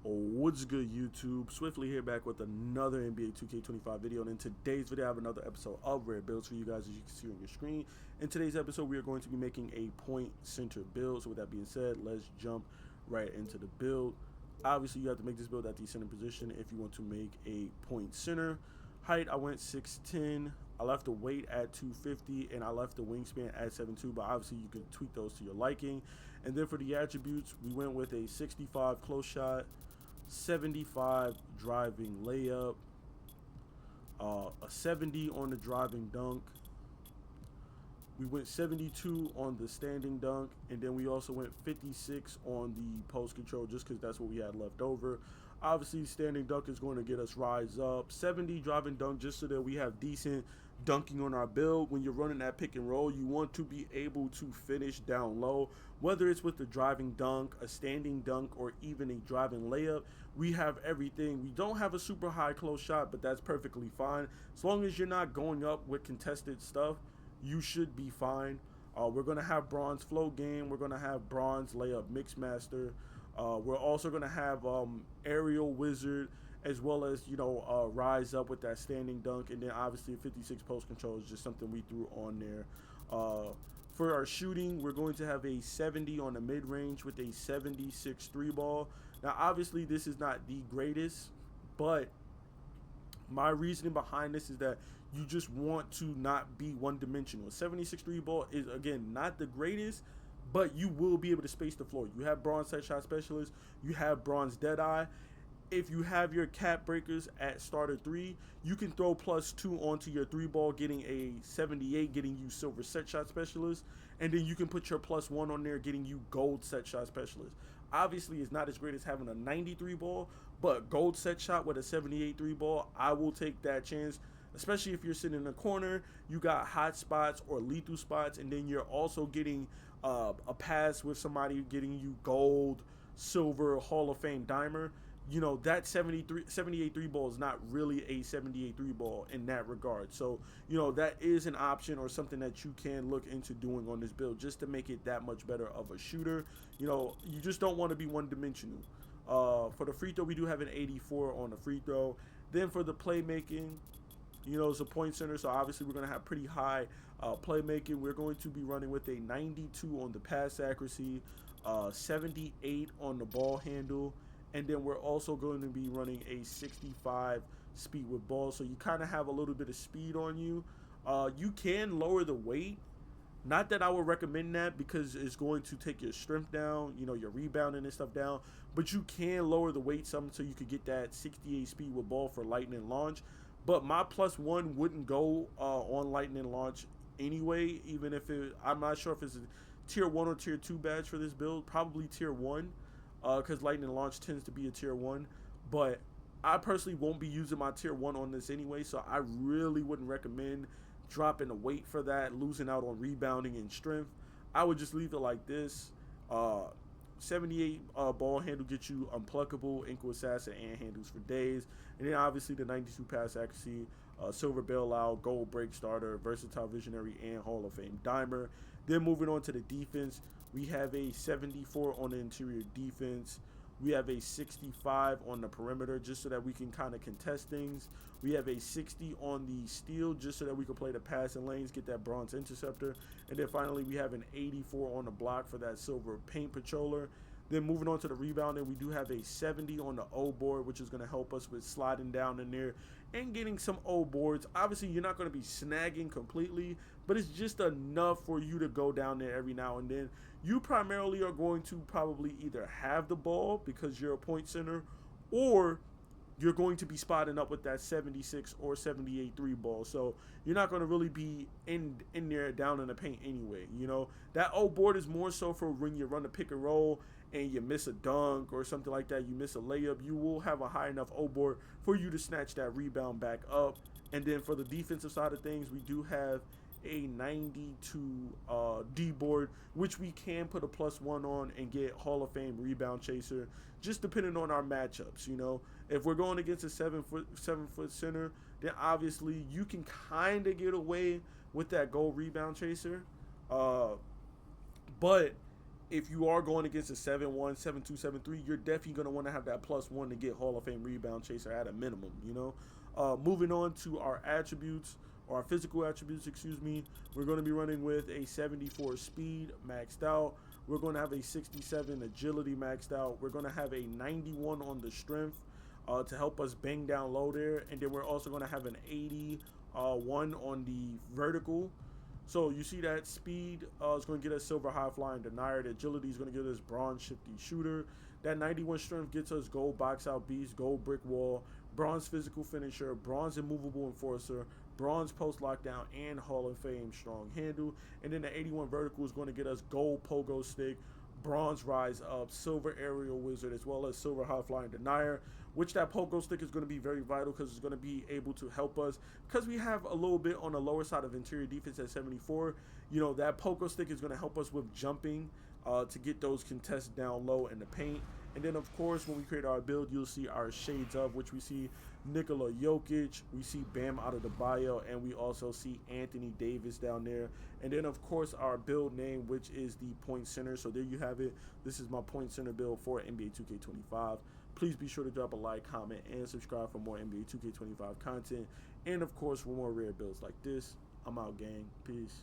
What's good, YouTube? Swiftly here back with another NBA 2K25 video, and in today's video I have another episode of Rare Builds for you guys, as you can see on your screen. In today's episode we are going to be making a point center build. So with that being said, let's jump right into the build. Obviously you have to make this build at the center position if you want to make a point center. Height, I went 6'10". I left the weight at 250 and I left the wingspan at 7'2", but obviously you can tweak those to your liking. And then for the attributes, we went with a 65 close shot, 75 driving layup, a 70 on the driving dunk. We went 72 on the standing dunk, and then we also went 56 on the post control just because that's what we had left over. Obviously, standing dunk is going to get us rise up. 70 driving dunk just so that we have decent dunking on our build. When you're running that pick and roll, you want to be able to finish down low, whether it's with the driving dunk, a standing dunk, or even a driving layup. We have everything. We don't have a super high close shot, but that's perfectly fine. As long as you're not going up with contested stuff, you should be fine. We're going to have bronze float game. We're going to have bronze layup mix master. We're also going to have aerial wizard, as well as, rise up with that standing dunk. And then obviously 56 post control is just something we threw on there. For our shooting, we're going to have a 70 on the mid-range with a 76 3 ball. Now, obviously, this is not the greatest, but my reasoning behind this is that you just want to not be one-dimensional. 76 3 ball is, again, not the greatest, but you will be able to space the floor. You have bronze set shot specialist. You have bronze dead eye. If you have your cap breakers at starter 3, you can throw +2 onto your 3 ball, getting a 78, getting you silver set shot specialist, and then you can put your +1 on there, getting you gold set shot specialist. Obviously, it's not as great as having a 93 ball, but gold set shot with a 78 3 ball, I will take that chance, especially if you're sitting in a corner, you got hot spots or lethal spots, and then you're also getting a pass with somebody getting you gold, silver, Hall of Fame dimer. That 78 3 ball is not really a 78 3 ball in that regard. So, that is an option or something that you can look into doing on this build just to make it that much better of a shooter. You just don't want to be one-dimensional. For the free throw, we do have an 84 on the free throw. Then for the playmaking, it's a point center, so obviously we're going to have pretty high playmaking. We're going to be running with a 92 on the pass accuracy, 78 on the ball handle, and then we're also going to be running a 65 speed with ball, so you kind of have a little bit of speed on you. You can lower the weight. Not that I would recommend that because it's going to take your strength down, your rebounding and stuff down, but you can lower the weight some so you could get that 68 speed with ball for lightning launch. But my +1 wouldn't go on lightning launch anyway, even if I'm not sure if it's a tier 1 or tier 2 badge for this build. Probably tier 1, because lightning launch tends to be a tier 1. But I personally won't be using my tier 1 on this anyway, so I really wouldn't recommend dropping the weight for that, losing out on rebounding and strength. I would just leave it like this. 78 ball handle gets you unpluckable, ankle assassin, and handles for days. And then obviously the 92 pass accuracy, silver bailout, gold break starter, versatile visionary, and Hall of Fame dimer. Then moving on to the defense, we have a 74 on the interior defense. We have a 65 on the perimeter just so that we can kind of contest things. We have a 60 on the steal just so that we can play the passing lanes, get that bronze interceptor. And then finally we have an 84 on the block for that silver paint patroller. Then moving on to the rebounding, we do have a 70 on the O board, which is going to help us with sliding down in there and getting some O boards. Obviously, you're not going to be snagging completely, but it's just enough for you to go down there every now and then. You primarily are going to probably either have the ball because you're a point center, or you're going to be spotting up with that 76 or 78 3 ball. So you're not going to really be in there down in the paint anyway. That O board is more so for when you run a pick and roll and you miss a dunk or something like that, you miss a layup, you will have a high enough O board for you to snatch that rebound back up. And then for the defensive side of things, we do have a 92 D board, which we can put a +1 on and get Hall of Fame rebound chaser, just depending on our matchups. If we're going against a 7-foot center, then obviously you can kind of get away with that gold rebound chaser, but if you are going against a 7-1, 7-2, 7-3, you're definitely going to want to have that +1 to get Hall of Fame rebound chaser at a minimum, you know. Moving on to our attributes, or our physical attributes, excuse me, we're going to be running with a 74 speed maxed out. We're going to have a 67 agility maxed out. We're going to have a 91 on the strength to help us bang down low there. And then we're also going to have an 81 on the vertical. So you see that speed is going to get us silver high flying denier. The agility is going to get us bronze shifty shooter. That 91 strength gets us gold box out beast, gold brick wall, bronze physical finisher, bronze immovable enforcer, bronze post lockdown, and Hall of Fame strong handle. And then the 81 vertical is going to get us gold pogo stick, bronze rise up, silver aerial wizard, as well as silver high flying denier, which that pogo stick is going to be very vital because it's going to be able to help us because we have a little bit on the lower side of interior defense at 74. You know, that pogo stick is going to help us with jumping to get those contests down low in the paint. And then, of course, when we create our build, you'll see our shades of, which we see Nikola Jokic, we see Bam Adebayo, and we also see Anthony Davis down there. And then, of course, our build name, which is the point center. So there you have it. This is my point center build for NBA 2K25. Please be sure to drop a like, comment, and subscribe for more NBA 2K25 content. And, of course, for more rare builds like this. I'm out, gang. Peace.